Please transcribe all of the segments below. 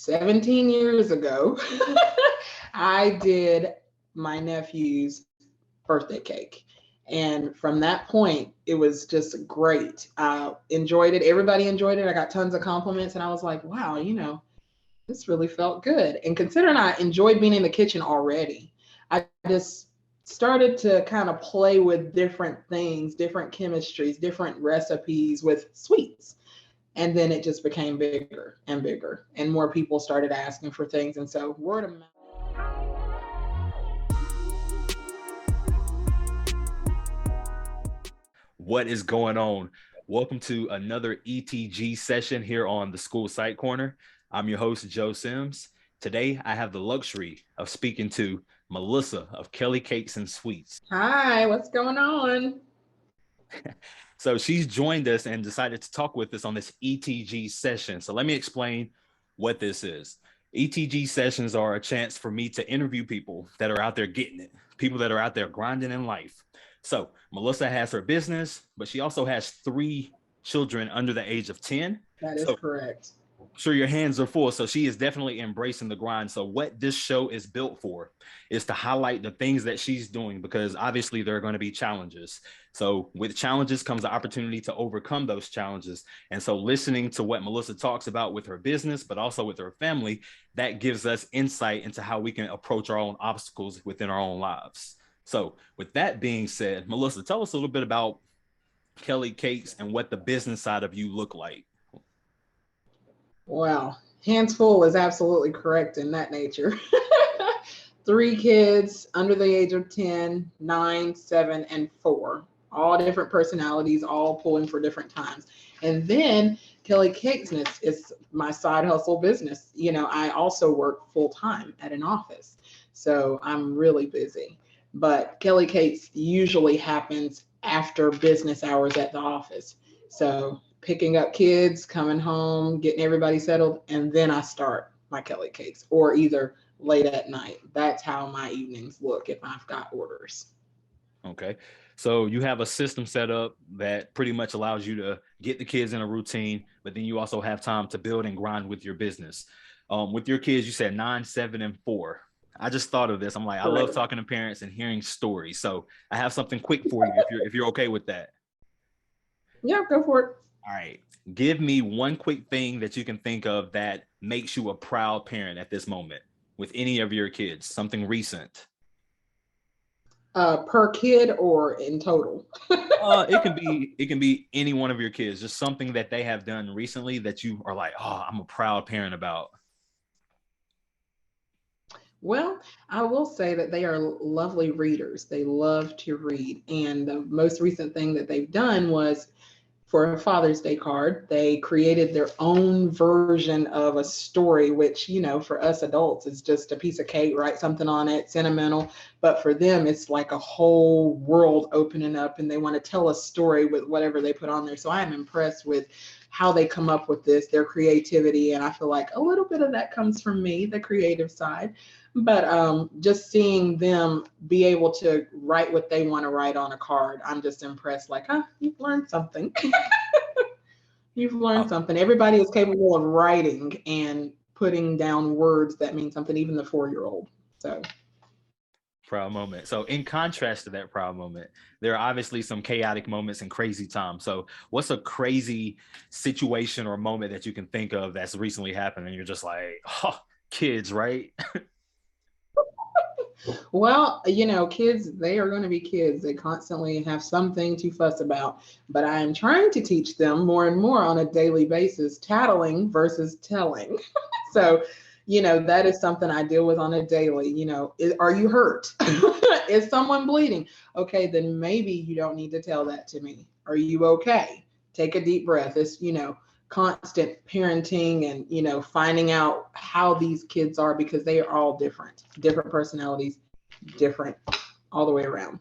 17 years ago, I did my nephew's birthday cake. And from that point, it was just great. I enjoyed it. Everybody enjoyed it. I got tons of compliments, and I was like, wow, this really felt good. And considering I enjoyed being in the kitchen already, I just started to kind of play with different things, different chemistries, different recipes with sweets. And then it just became bigger and bigger, and more people started asking for things. And so word of mouth. What is going on? Welcome to another ETG session here on the School Site Corner. I'm your host, Joe Sims. Today, I have the luxury of speaking to Melissa of Kellie Cakes and Sweets. Hi, what's going on? So she's joined us and decided to talk with us on this ETG session. So let me explain what this is. ETG sessions are a chance for me to interview people that are out there getting it, people that are out there grinding in life. So Melissa has her business, but she also has 3 children under the age of 10. That is correct. I'm sure your hands are full. So she is definitely embracing the grind. So what this show is built for is to highlight the things that she's doing, because obviously there are going to be challenges. So with challenges comes the opportunity to overcome those challenges. And so listening to what Melissa talks about with her business, but also with her family, that gives us insight into how we can approach our own obstacles within our own lives. So with that being said, Melissa, tell us a little bit about Kellie Cakes and what the business side of you look like. Wow, hands full is absolutely correct in that nature. 3 kids under the age of 10, 9, 7, and 4. All different personalities, all pulling for different times. And then Kellie Cakes is my side hustle business. I also work full time at an office, so I'm really busy. But Kellie Cakes usually happens after business hours at the office. So picking up kids, coming home, getting everybody settled, and then I start my Kellie Cakes, or either late at night. That's how my evenings look if I've got orders. Okay. So you have a system set up that pretty much allows you to get the kids in a routine, but then you also have time to build and grind with your business. With your kids, you said 9, 7, and 4. I just thought of this. I'm like, I love talking to parents and hearing stories. So I have something quick for you if you're okay with that. Yeah, go for it. All right. Give me one quick thing that you can think of that makes you a proud parent at this moment with any of your kids, something recent. Per kid or in total? It can be any one of your kids, just something that they have done recently that you are like, oh, I'm a proud parent about. Well, I will say that they are lovely readers. They love to read. And the most recent thing that they've done was, for a Father's Day card, they created their own version of a story, which, for us adults is just a piece of cake, write something on it, sentimental. But for them, it's like a whole world opening up, and they want to tell a story with whatever they put on there. So I am impressed with how they come up with this, their creativity. And I feel like a little bit of that comes from me, the creative side. But just seeing them be able to write what they want to write on a card, I'm just impressed. Like, you've learned something. You've learned something. Everybody is capable of writing and putting down words that mean something, even the 4-year-old. So proud moment. So in contrast to that proud moment, there are obviously some chaotic moments and crazy times. So what's a crazy situation or moment that you can think of that's recently happened and you're just like, oh, kids, right? Well, kids, they are going to be kids. They constantly have something to fuss about. But I am trying to teach them more and more on a daily basis, tattling versus telling. So, that is something I deal with on a daily. Are you hurt? Is someone bleeding? Okay, then maybe you don't need to tell that to me. Are you okay? Take a deep breath. It's, constant parenting and, finding out how these kids are, because they are all different personalities, different all the way around.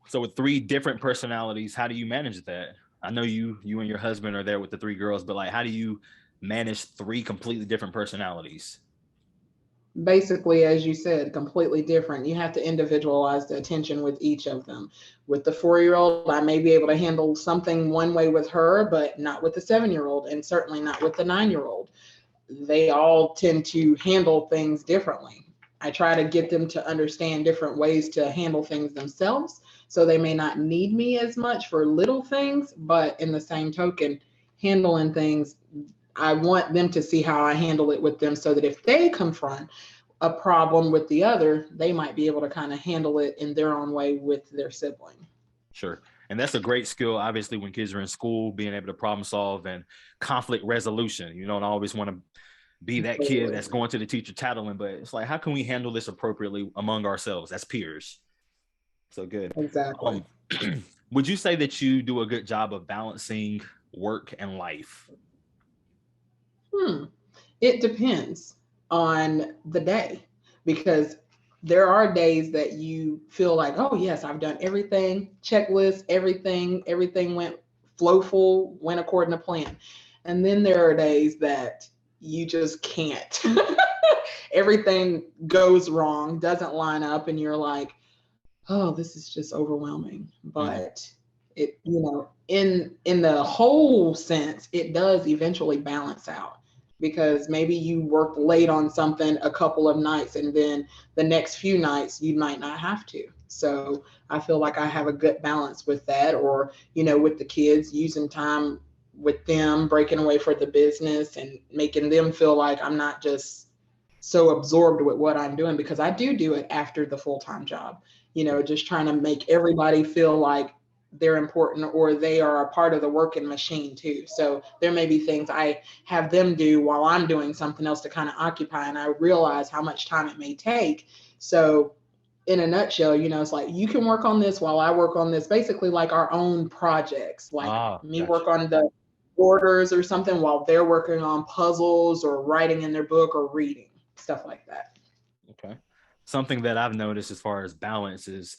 So with 3 different personalities, how do you manage that? I know you and your husband are there with the 3 girls, but like, how do you manage 3 completely different personalities? Basically, as you said, completely different. You have to individualize the attention with each of them. With the 4-year-old, I may be able to handle something one way with her, but not with the 7-year-old, and certainly not with the 9-year-old. they all tend to handle things differently. I try to get them to understand different ways to handle things themselves. So they may not need me as much for little things, but in the same token, handling things, I want them to see how I handle it with them so that if they confront a problem with the other, they might be able to kind of handle it in their own way with their sibling. Sure. And that's a great skill, obviously, when kids are in school, being able to problem solve and conflict resolution. You don't always want to be that kid that's going to the teacher tattling, but it's like, how can we handle this appropriately among ourselves as peers? So good. Exactly. Would you say that you do a good job of balancing work and life? It depends on the day, because there are days that you feel like, oh yes, I've done everything, checklist, everything went flowful, went according to plan. And then there are days that you just can't. Everything goes wrong, doesn't line up, and you're like, oh, this is just overwhelming. But it, in the whole sense, it does eventually balance out, because maybe you worked late on something a couple of nights and then the next few nights you might not have to. So I feel like I have a good balance with that, or, with the kids, using time with them, breaking away for the business and making them feel like I'm not just so absorbed with what I'm doing, because I do it after the full-time job, just trying to make everybody feel like they're important or they are a part of the working machine too. So there may be things I have them do while I'm doing something else to kind of occupy, and I realize how much time it may take. So in a nutshell, it's like you can work on this while I work on this, basically like our own projects, like work on the orders or something while they're working on puzzles or writing in their book or reading, stuff like that. Okay. Something that I've noticed as far as balance is,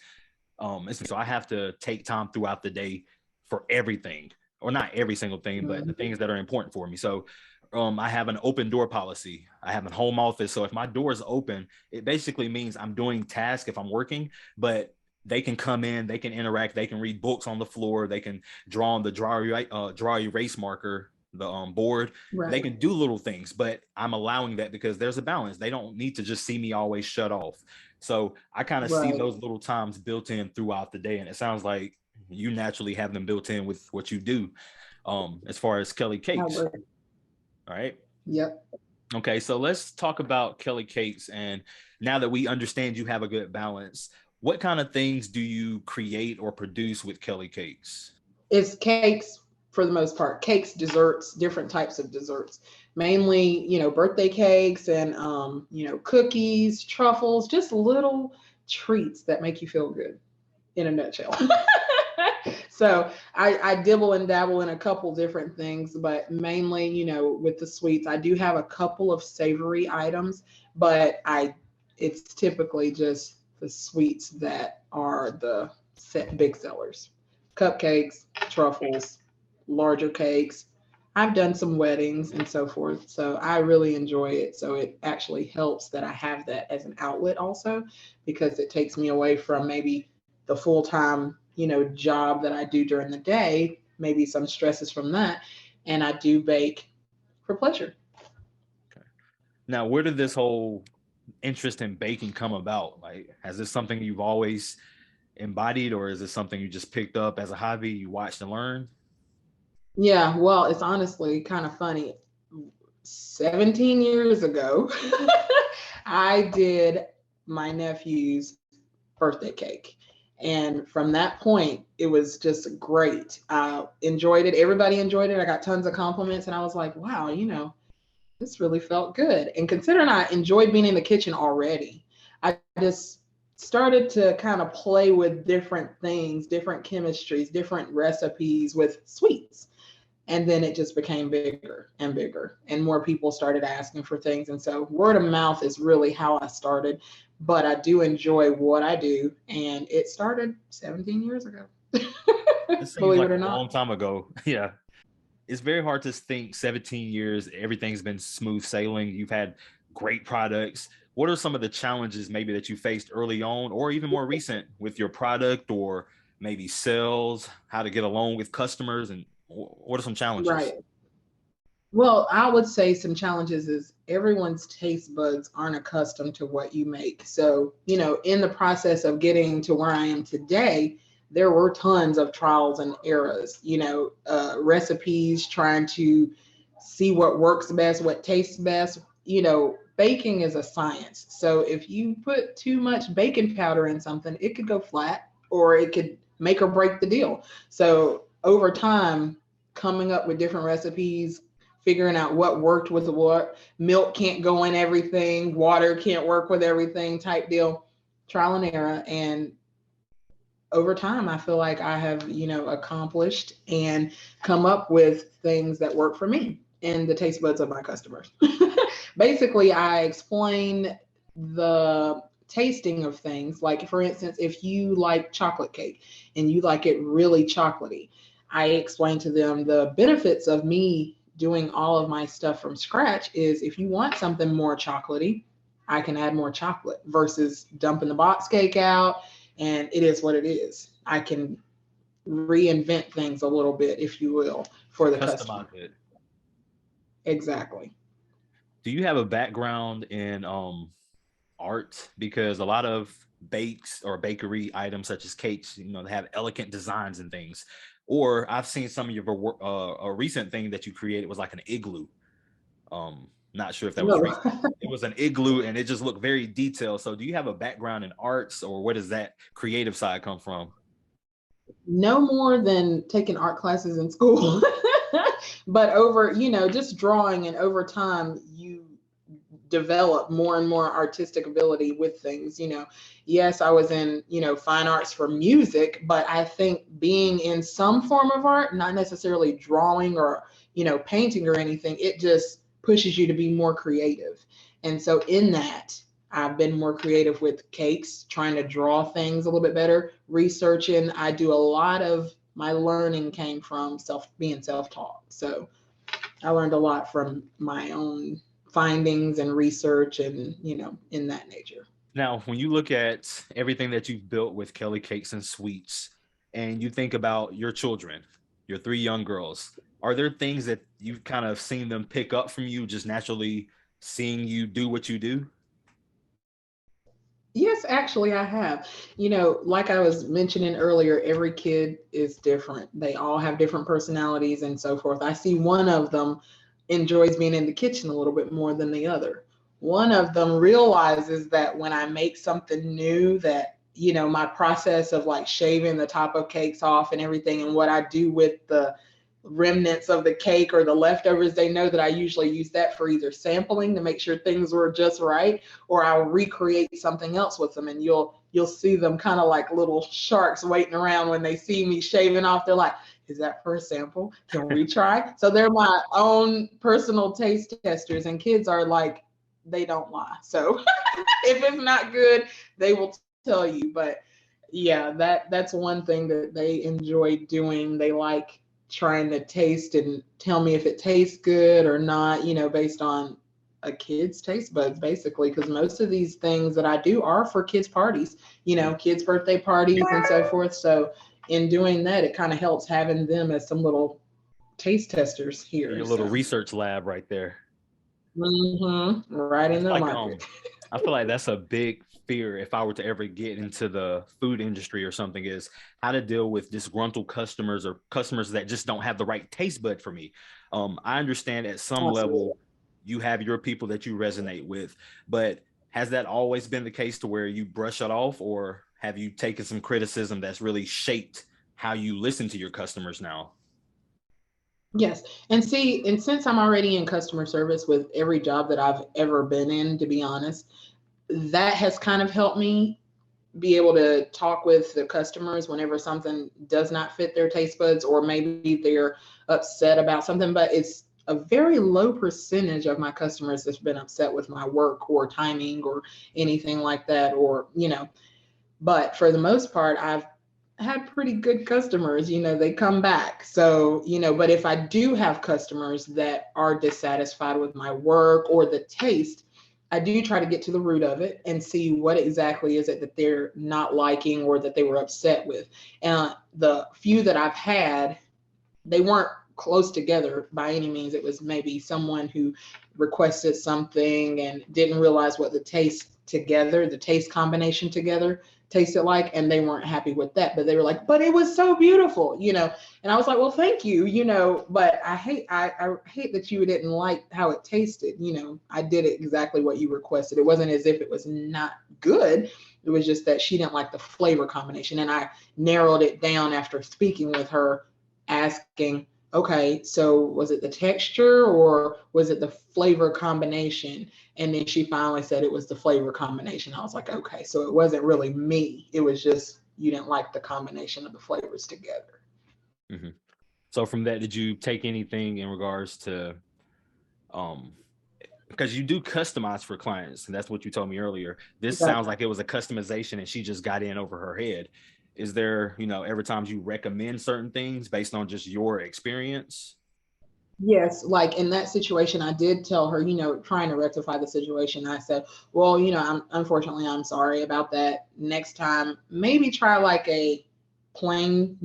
so I have to take time throughout the day for everything, or not every single thing, but the things that are important for me. So I have an open door policy. I have a home office. So if my door is open, it basically means I'm doing tasks if I'm working, but they can come in, they can interact, they can read books on the floor, they can draw on the draw erase marker, the board. Right. They can do little things, but I'm allowing that because there's a balance. They don't need to just see me always shut off. So I kind of see those little times built in throughout the day. And it sounds like you naturally have them built in with what you do, as far as Kellie Cakes. All right. Yep. Okay. So let's talk about Kellie Cakes. And now that we understand you have a good balance, what kind of things do you create or produce with Kellie Cakes? It's cakes for the most part, cakes, desserts, different types of desserts, mainly, birthday cakes and, cookies, truffles, just little treats that make you feel good, in a nutshell. So I dibble and dabble in a couple different things, but mainly, with the sweets, I do have a couple of savory items, but it's typically just the sweets that are the big sellers. Cupcakes, truffles, larger cakes. I've done some weddings and so forth, so I really enjoy it. So it actually helps that I have that as an outlet also, because it takes me away from maybe the full-time, job that I do during the day, maybe some stresses from that, and I do bake for pleasure. Okay. Now, where did this whole interest in baking come about? Like, has this something you've always embodied, or is this something you just picked up as a hobby, you watched and learned? Yeah, well, it's honestly kind of funny. 17 years ago, I did my nephew's birthday cake. And from that point, it was just great. I enjoyed it. Everybody enjoyed it. I got tons of compliments, and I was like, wow, this really felt good. And considering I enjoyed being in the kitchen already, I just started to kind of play with different things, different chemistries, different recipes with sweets. And then it just became bigger and bigger, and more people started asking for things. And so word of mouth is really how I started, but I do enjoy what I do. And it started 17 years ago. It seems like a long time ago. Yeah. It's very hard to think 17 years, everything's been smooth sailing. You've had great products. What are some of the challenges maybe that you faced early on, or even more recent, with your product, or maybe sales, how to get along with customers, and what are some challenges? Well, I would say some challenges is everyone's taste buds aren't accustomed to what you make. So, in the process of getting to where I am today, there were tons of trials and errors, recipes, trying to see what works best, what tastes best. Baking is a science. So if you put too much baking powder in something, it could go flat or it could make or break the deal. So over time, coming up with different recipes, figuring out what worked with what. Milk can't go in everything, water can't work with everything type deal. Trial and error. And over time, I feel like I have, accomplished and come up with things that work for me and the taste buds of my customers. Basically, I explain the tasting of things. Like, for instance, if you like chocolate cake and you like it really chocolatey, I explain to them the benefits of me doing all of my stuff from scratch is if you want something more chocolatey, I can add more chocolate versus dumping the box cake out, and it is what it is. I can reinvent things a little bit, if you will, for the customer. Customize it. Exactly. Do you have a background in art? Because a lot of bakes or bakery items such as cakes, they have elegant designs and things. Or I've seen some of your a recent thing that you created was like an igloo. Not sure if that was No. recent. It was an igloo and it just looked very detailed. So do you have a background in arts, or where does that creative side come from? No more than taking art classes in school. But over, just drawing, and over time, you develop more and more artistic ability with things. Yes, I was in, fine arts for music, but I think being in some form of art, not necessarily drawing or, painting or anything, it just pushes you to be more creative. And so in that, I've been more creative with cakes, trying to draw things a little bit better, researching. I do a lot of my learning came from being self-taught. So I learned a lot from my own findings and research and, in that nature. Now, when you look at everything that you've built with Kellie Cakes and Sweets, and you think about your children, your three young girls, are there things that you've kind of seen them pick up from you, just naturally seeing you do what you do? Yes, actually, I have. Like I was mentioning earlier, every kid is different. They all have different personalities and so forth. I see one of them enjoys being in the kitchen a little bit more than the other. One of them realizes that when I make something new, that, my process of like shaving the top of cakes off and everything, and what I do with the remnants of the cake or the leftovers, they know that I usually use that for either sampling to make sure things were just right, or I'll recreate something else with them. And you'll see them kind of like little sharks waiting around when they see me shaving off. They're like, is that for a sample? Can we try? So they're my own personal taste testers, and kids are like, they don't lie. So if it's not good, they will tell you. But yeah, that's one thing that they enjoy doing. They like trying to taste and tell me if it tastes good or not, based on a kid's taste buds, basically, because most of these things that I do are for kids' parties, kids' birthday parties and so forth. So in doing that, it kind of helps having them as some little taste testers here. Your little research lab right there. Right in the like market. I feel like that's a big fear if I were to ever get into the food industry or something, is how to deal with disgruntled customers or customers that just don't have the right taste bud for me. I understand at some level you have your people that you resonate with, but has that always been the case to where you brush it off, or have you taken some criticism that's really shaped how you listen to your customers now? Yes. And see, and since I'm already in customer service with every job that I've ever been in, to be honest, that has kind of helped me be able to talk with the customers whenever something does not fit their taste buds, or maybe they're upset about something. But it's a very low percentage of my customers that's been upset with my work or timing or anything like that, or, but for the most part, I've had pretty good customers, they come back. So, but if I do have customers that are dissatisfied with my work or the taste, I do try to get to the root of it and see what exactly is it that they're not liking or that they were upset with. And the few that I've had, they weren't close together by any means. It was maybe someone who requested something and didn't realize what the taste combination together tasted like, and they weren't happy with that. But they were like, but it was so beautiful, And I was like, well, thank you, but I hate that you didn't like how it tasted. I did it exactly what you requested. It wasn't as if it was not good. It was just that she didn't like the flavor combination. And I narrowed it down after speaking with her, asking, okay, so was it the texture or was it the flavor combination? And then she finally said it was the flavor combination. I was like, okay, so it wasn't really me. It was just you didn't like the combination of the flavors together. Mm-hmm. So from that, did you take anything in regards to, because you do customize for clients, and that's what you told me earlier. This Exactly. Sounds like it was a customization and she just got in over her head. Is there, every time you recommend certain things based on just your experience? Yes, like in that situation, I did tell her, trying to rectify the situation. I said, well, I'm sorry about that. Next time, maybe try like a plain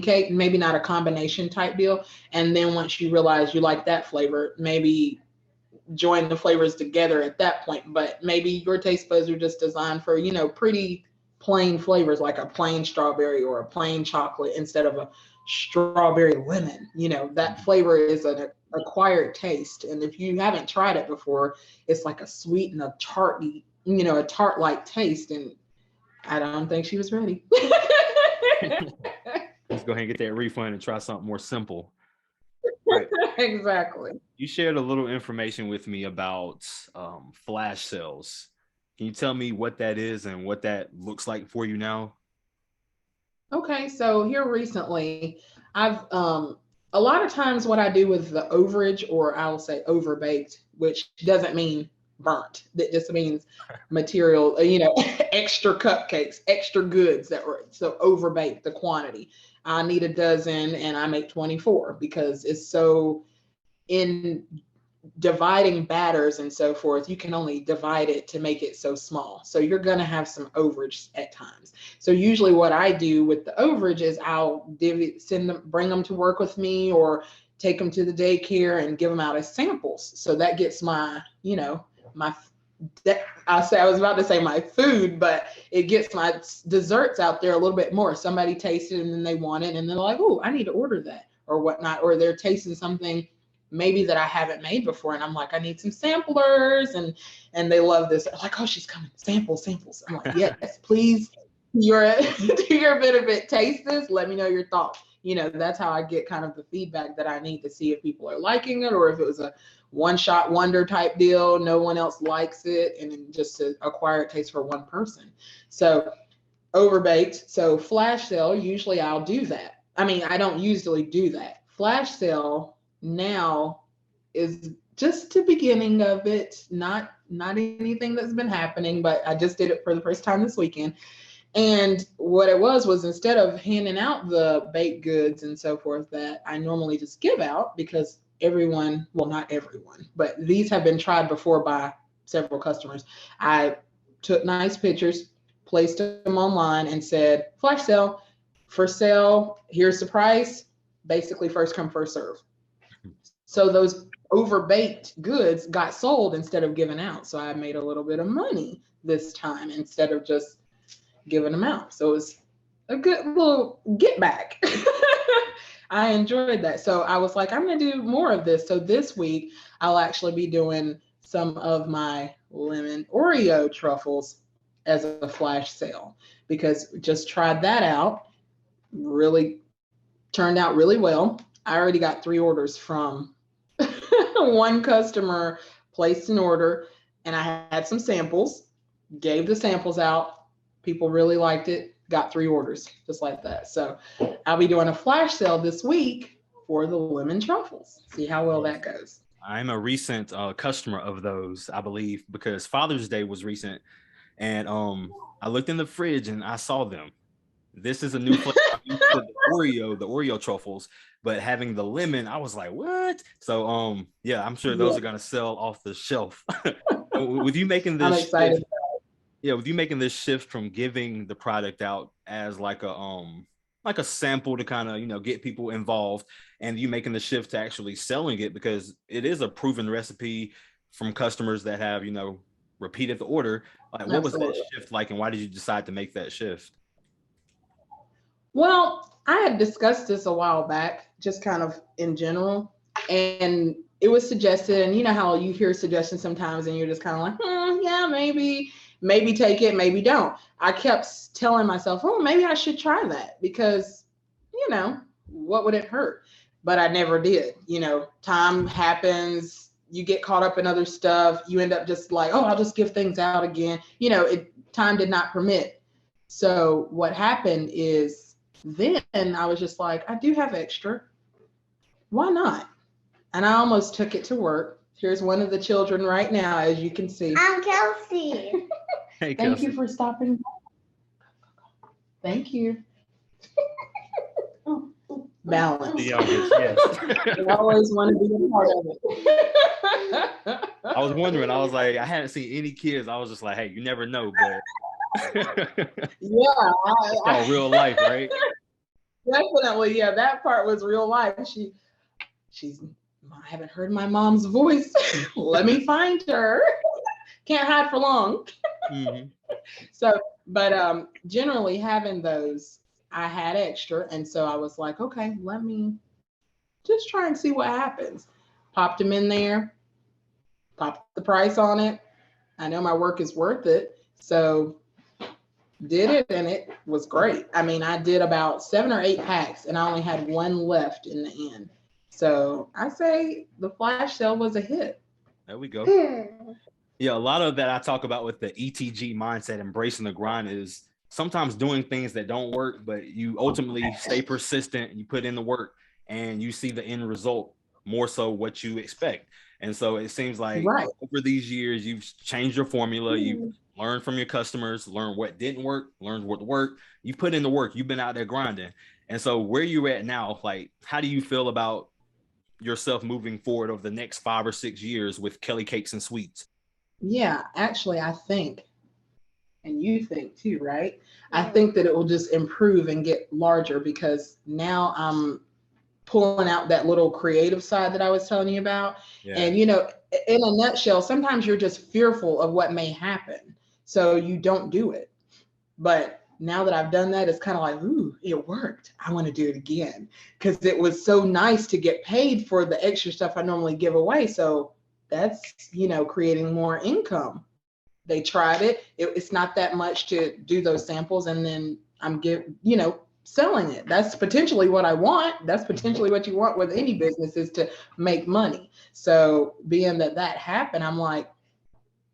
cake, maybe not a combination type deal. And then once you realize you like that flavor, maybe join the flavors together at that point. But maybe your taste buds are just designed for, pretty plain flavors, like a plain strawberry or a plain chocolate instead of a strawberry lemon. That flavor is an acquired taste. And if you haven't tried it before, it's like a sweet and a tarty, a tart-like taste. And I don't think she was ready. Let's go ahead and get that refund and try something more simple. Right. Exactly. You shared a little information with me about flash sales. Can you tell me what that is and what that looks like for you now? Okay, so here recently, I've a lot of times what I do with the overage, or I'll say overbaked, which doesn't mean burnt. That just means material, extra cupcakes, extra goods that were so overbaked the quantity. I need a dozen and I make 24 because it's so in dividing batters and so forth, you can only divide it to make it so small. So you're going to have some overage at times. So usually what I do with the overage is I'll bring them to work with me or take them to the daycare and give them out as samples. So that gets my, I was about to say my food, but it gets my desserts out there a little bit more. Somebody tasted it and then they want it and they're like, oh, I need to order that or whatnot. Or they're tasting something maybe that I haven't made before. And I'm like, I need some samplers. And they love this. They're like, oh, she's coming. Samples. I'm like, yes, please. To your benefit, taste this. Let me know your thoughts. That's how I get kind of the feedback that I need to see if people are liking it or if it was a one-shot wonder type deal. No one else likes it. And then just to acquire it taste for one person. So overbaked. So flash sale, usually I'll do that. I mean, I don't usually do that. Flash sale now is just the beginning of it, not anything that's been happening, but I just did it for the first time this weekend. And what it was instead of handing out the baked goods and so forth that I normally just give out, because everyone, well, not everyone, but these have been tried before by several customers. I took nice pictures, placed them online and said, flash sale, for sale, here's the price, basically first come, first serve. So those overbaked goods got sold instead of given out. So I made a little bit of money this time instead of just giving them out. So it's a good little get back. I enjoyed that. So I was like, I'm going to do more of this. So this week, I'll actually be doing some of my lemon Oreo truffles as a flash sale because just tried that out. Really turned out really well. I already got 3 orders from one customer, placed an order, and I had some samples, gave the samples out. People really liked it, got 3 orders just like that. So I'll be doing a flash sale this week for the lemon truffles. See how well that goes. I'm a recent customer of those, I believe, because Father's Day was recent. And I looked in the fridge and I saw them. This is a new flavor. The Oreo truffles, but having the lemon, I was like, what? So yeah, I'm sure those are gonna sell off the shelf. With you making this, I'm excited. with you making this shift from giving the product out as like a like a sample to kind of, get people involved, and you making the shift to actually selling it, because it is a proven recipe from customers that have, repeated the order. Like, what was that Absolutely. shift like, and why did you decide to make that shift? Well, I had discussed this a while back, just kind of in general, and it was suggested. And you know how you hear suggestions sometimes, and you're just kind of like, yeah, maybe take it, maybe don't. I kept telling myself, oh, maybe I should try that because, what would it hurt? But I never did. Time happens. You get caught up in other stuff. You end up just like, oh, I'll just give things out again. Time did not permit. So what happened is then I was just like, I do have extra. Why not? And I almost took it to work. Here's one of the children right now, as you can see. I'm Kelsey. Hey, Thank you for stopping. Thank you. Balance. Yes. I always want to be a part of it. I was wondering. I was like, I hadn't seen any kids. I was just like, hey, you never know, but Yeah, it's all real life, right? Definitely. Yeah, that part was real life. She's. I haven't heard my mom's voice. Let me find her. Can't hide for long. Mm-hmm. So, but generally having those, I had extra, and so I was like, okay, let me just try and see what happens. Popped them in there, popped the price on it. I know my work is worth it, so did it, and it was great. I mean, I did about 7 or 8 packs, and I only had one left in the end. So I say the flash sale was a hit. There we go. Yeah, a lot of that I talk about with the ETG mindset, embracing the grind, is sometimes doing things that don't work, but you ultimately stay persistent, you put in the work, and you see the end result more so what you expect. And so it seems like over these years, you've changed your formula, you've learned from your customers, learned what didn't work, learned what worked. You put in the work, you've been out there grinding. And so where you're at now, like, how do you feel about yourself moving forward over the next 5 or 6 years with Kellie Cakes and Sweets? Yeah, actually, I think, and you think too, right? I think that it will just improve and get larger because now I'm pulling out that little creative side that I was telling you about. Yeah. And, in a nutshell, sometimes you're just fearful of what may happen. So you don't do it. But now that I've done that, it's kind of like, ooh, it worked. I want to do it again because it was so nice to get paid for the extra stuff I normally give away. So that's, creating more income. They tried it. It's not that much to do those samples. And then I'm selling it. That's potentially what I want. That's potentially what you want with any business, is to make money. So being that happened, I'm like,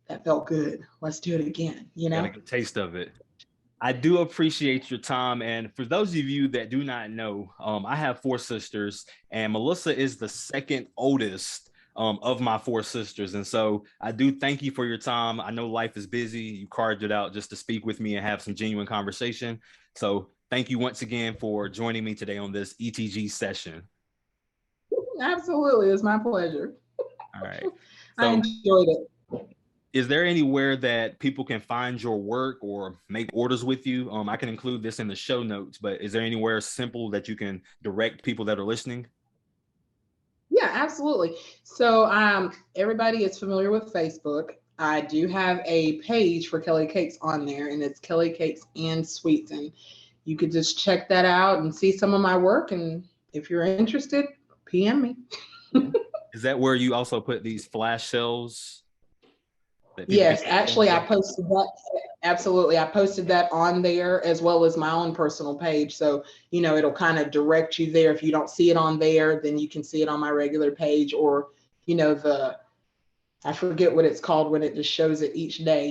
that felt good. Let's do it again. Got a good taste of it. I do appreciate your time. And for those of you that do not know, I have 4 sisters, and Melissa is the second oldest of my 4 sisters. And so I do thank you for your time. I know life is busy. You carved it out just to speak with me and have some genuine conversation. So thank you once again for joining me today on this ETG session. Absolutely. It's my pleasure. All right. So, I enjoyed it. Is there anywhere that people can find your work or make orders with you? I can include this in the show notes, but is there anywhere simple that you can direct people that are listening? Yeah, absolutely. So everybody is familiar with Facebook. I do have a page for Kellie Cakes on there, and it's Kellie Cakes and Sweets. And you could just check that out and see some of my work. And if you're interested, PM me. Is that where you also put these flash sales? Yes, actually, I posted that. Absolutely. I posted that on there as well as my own personal page. So, it'll kind of direct you there. If you don't see it on there, then you can see it on my regular page, or, I forget what it's called when it just shows it each day,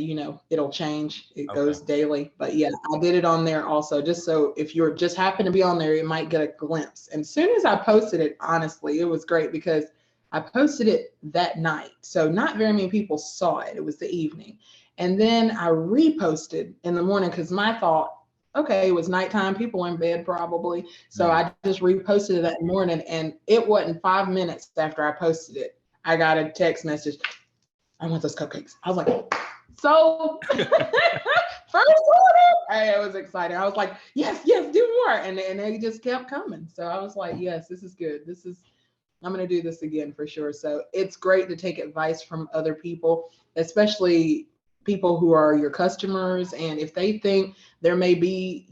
it'll change. It goes daily. But yeah, I did it on there also, just so if you're just happen to be on there, you might get a glimpse. And as soon as I posted it, honestly, it was great because I posted it that night. So not very many people saw it. It was the evening. And then I reposted in the morning because my thought, okay, it was nighttime, people in bed probably. So I just reposted it that morning, and it wasn't 5 minutes after I posted it, I got a text message, I want those cupcakes. I was like, so first order. I was excited. I was like, yes, do more. And they just kept coming. So I was like, yes, this is good. I'm going to do this again for sure. So it's great to take advice from other people, especially people who are your customers. And if they think there may be,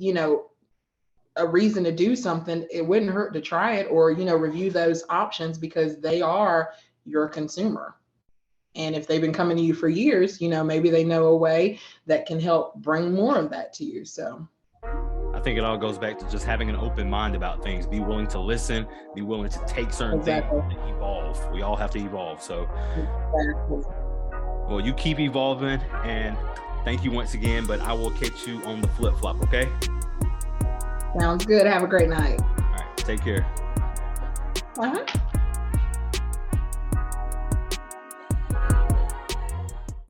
a reason to do something, it wouldn't hurt to try it or, review those options because they are your consumer. And if they've been coming to you for years, maybe they know a way that can help bring more of that to you. So I think it all goes back to just having an open mind about things. Be willing to listen, be willing to take certain things and evolve. We all have to evolve. So, well, you keep evolving, and thank you once again, but I will catch you on the flip-flop, okay? Sounds good. Have a great night. All right. Take care. Uh-huh.